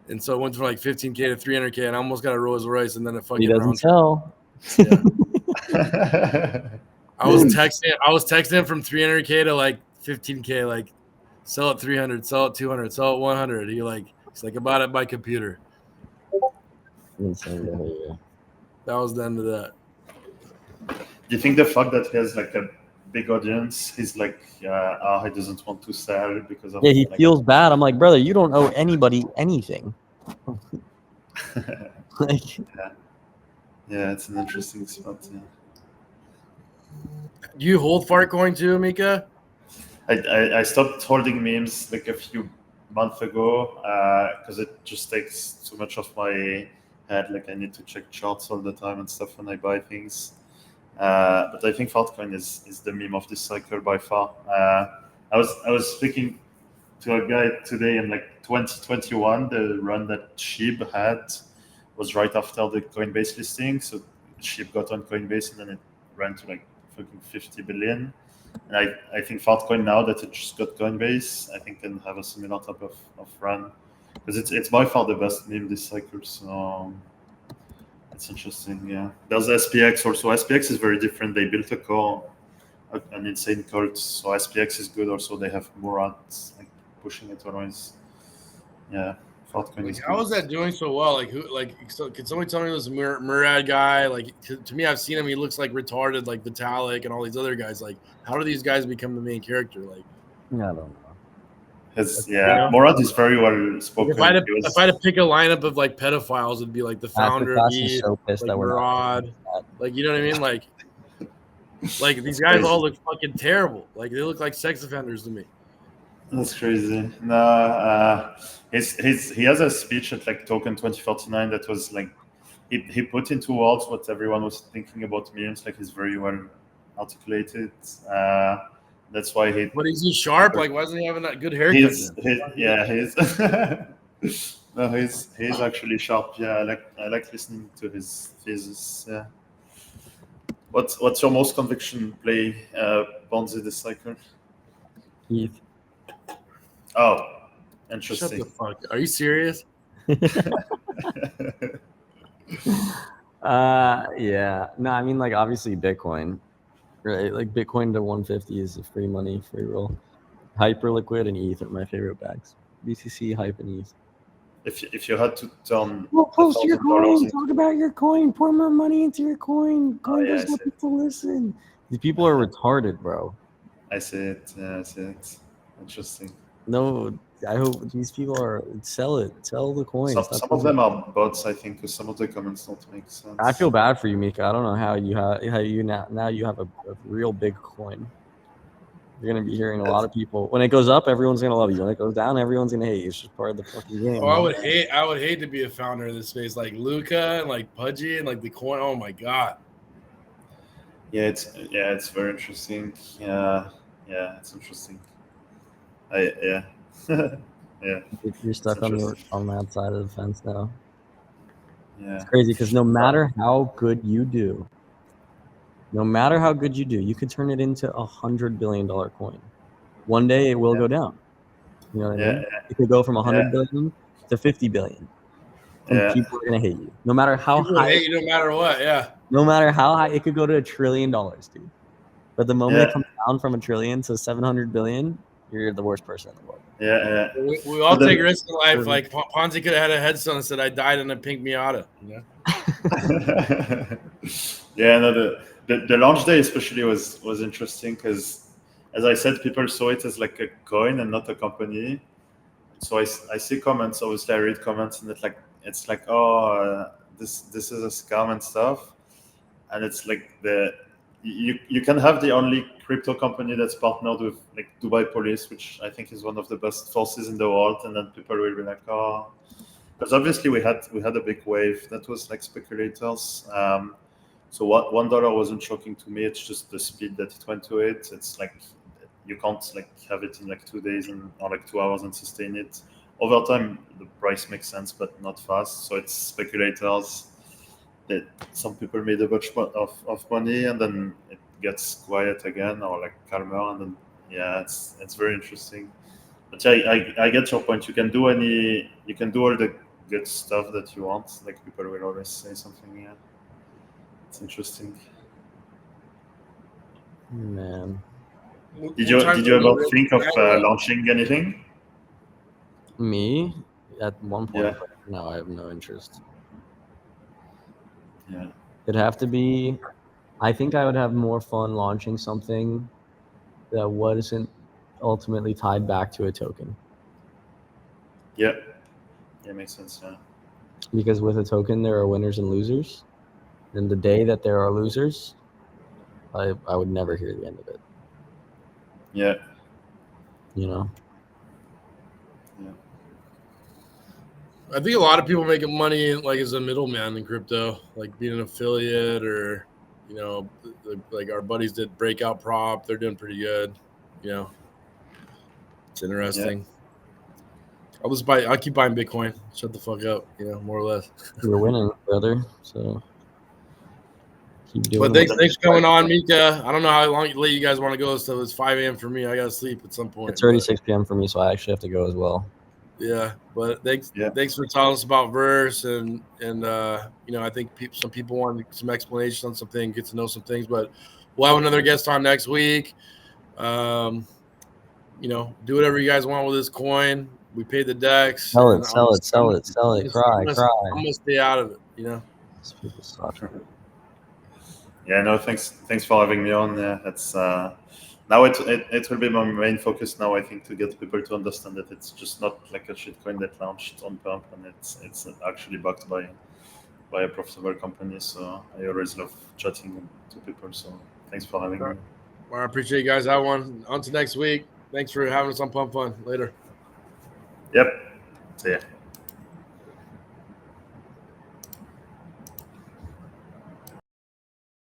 and so it went from like 15K to 300K, and I almost got a Rolls Royce, and then it fucking. He doesn't sell. Yeah. I was texting him from 300K to like 15K, like sell it 300, sell it 200, sell it 100. He's like I bought it by computer. Insane behavior. That was the end of that. Do you think the fact that he has like a big audience, he's like, he doesn't want to sell because of? Yeah, he feels bad. I'm like, brother, you don't owe anybody anything. Like, yeah, it's an interesting spot. Yeah. Do you hold Fartcoin too, Mika? I stopped holding memes like a few months ago because it just takes too much of my head. Like I need to check charts all the time and stuff when I buy things. But I think Fartcoin is the meme of this cycle by far. I was speaking to a guy today in like 2021. The run that Sheeb had was right after the Coinbase listing. So Sheeb got on Coinbase and then it ran to like fucking 50 billion. And I think Fartcoin now that it just got Coinbase, I think can have a similar type of run. because it's by far the best meme this cycle. So it's interesting. Yeah, there's SPX also. SPX is very different. They built a core, an insane cult. So SPX is good. Also, they have Murat like pushing it always. Yeah. Like, how is that doing so well? Like, who? Like, so, can somebody tell me this Murad guy? Like, to me, I've seen him. He looks like retarded, like Vitalik and all these other guys. Like, how do these guys become the main character? Like, I don't know. Murad is very well spoken. If I had to pick a lineup of like pedophiles, it'd be like the founder of E, so pissed like that we're Murad. Like, you know what I mean? Like these guys all look fucking terrible. Like, they look like sex offenders to me. That's crazy. No, he has a speech at like Token 2049 that was like he put into words what everyone was thinking about memes. Like, he's very well articulated. That's why he. But is he sharp? Like, why isn't he having that good haircut? He's actually sharp. Yeah, I like listening to his thesis. Yeah. What's your most conviction play, Ponzi, this cycle? Heath. Oh, interesting. Shut the fuck. Are you serious? Yeah. No, I mean, like, obviously Bitcoin, right? Like, Bitcoin to 150 is a free money, free roll. Hyperliquid and ETH are my favorite bags. BTC, Hype, and ETH. If you had to turn, well, post your coin. Talk about your coin. Pour more money into your coin. There's no people listen. These people are retarded, bro. I see it. Yeah, I see it. Interesting. No, I hope these people are sell the coin. Some of them are bots, I think, because some of the comments don't make sense. I feel bad for you, Mika. I don't know how you now you have a real big coin. You're gonna be hearing a lot of people. When it goes up, everyone's gonna love you. When it goes down, everyone's gonna hate you. It's just part of the fucking game. Oh, I would hate to be a founder of this space, like Luca and like Pudgy and like the coin. Oh my god. Yeah, it's very interesting. Yeah, it's interesting. Yeah. You're stuck on that side of the fence now. Yeah. It's crazy because no matter how good you do, you can turn it into $100 billion coin. One day it will go down. You know what I mean? It could go from 100 billion to 50 billion. And people are gonna hate you. No matter how high. Hate you no matter what, yeah. No matter how high, it could go to $1 trillion, dude. But the moment it comes down from $1 trillion to 700 billion, you're the worst person in the world. Yeah. We all take risks in life. Like Ponzi could have had a headstone that said, "I died in a pink Miata." You know? Yeah. No, the launch day especially was interesting because, as I said, people saw it as like a coin and not a company. So I see comments. Obviously, I read comments, and it's like, oh, this is a scam and stuff. And it's like you can have the only crypto company that's partnered with like Dubai Police, which I think is one of the best forces in the world, and then people will be like, oh, because obviously we had a big wave that was like speculators. So what $1 wasn't shocking to me. It's just the speed that it went to it. It's like you can't like have it in like 2 days or like 2 hours and sustain it. Over time, the price makes sense, but not fast. So it's speculators. That some people made a bunch of money, and then it gets quiet again or like calmer, and then it's very interesting. But I get your point. You can do all the good stuff that you want. Like, people will always say something. Yeah, it's interesting. Man, did you ever think of launching anything? Me, at one point, Yeah. No, I have no interest. Yeah. It'd have to be. I think I would have more fun launching something that wasn't ultimately tied back to a token. Yeah, makes sense. Yeah. Because with a token, there are winners and losers, and the day that there are losers, I would never hear the end of it. Yeah. You know. Yeah. I think a lot of people making money like as a middleman in crypto, like being an affiliate, or like our buddies did Breakout Prop. They're doing pretty good. It's interesting. Yeah. I'll keep buying Bitcoin. Shut the fuck up. More or less. You're winning, brother. So keep doing. But thanks for coming on, Mika. I don't know how late you guys want to go. So it's 5 a.m. for me. I gotta sleep at some point. It's already 6 p.m. for me, so I actually have to go as well. Yeah, but thanks Yeah. for telling us about Verse and I think some people want some explanation on something, get to know some things, but we'll have another guest on next week. Do whatever you guys want with this coin. We paid the decks. Sell and it, sell it, sell it, sell it. Cry. I'm gonna stay out of it. These people suck. Yeah, no, thanks for having me on. Yeah, it's now it will be my main focus now. I think to get people to understand that it's just not like a shitcoin that launched on pump, and it's actually backed by a profitable company. So I always love chatting to people. So thanks for having me. Well, I appreciate you guys. Have one. On to next week. Thanks for having us on Pump Fun. Later. Yep. See ya.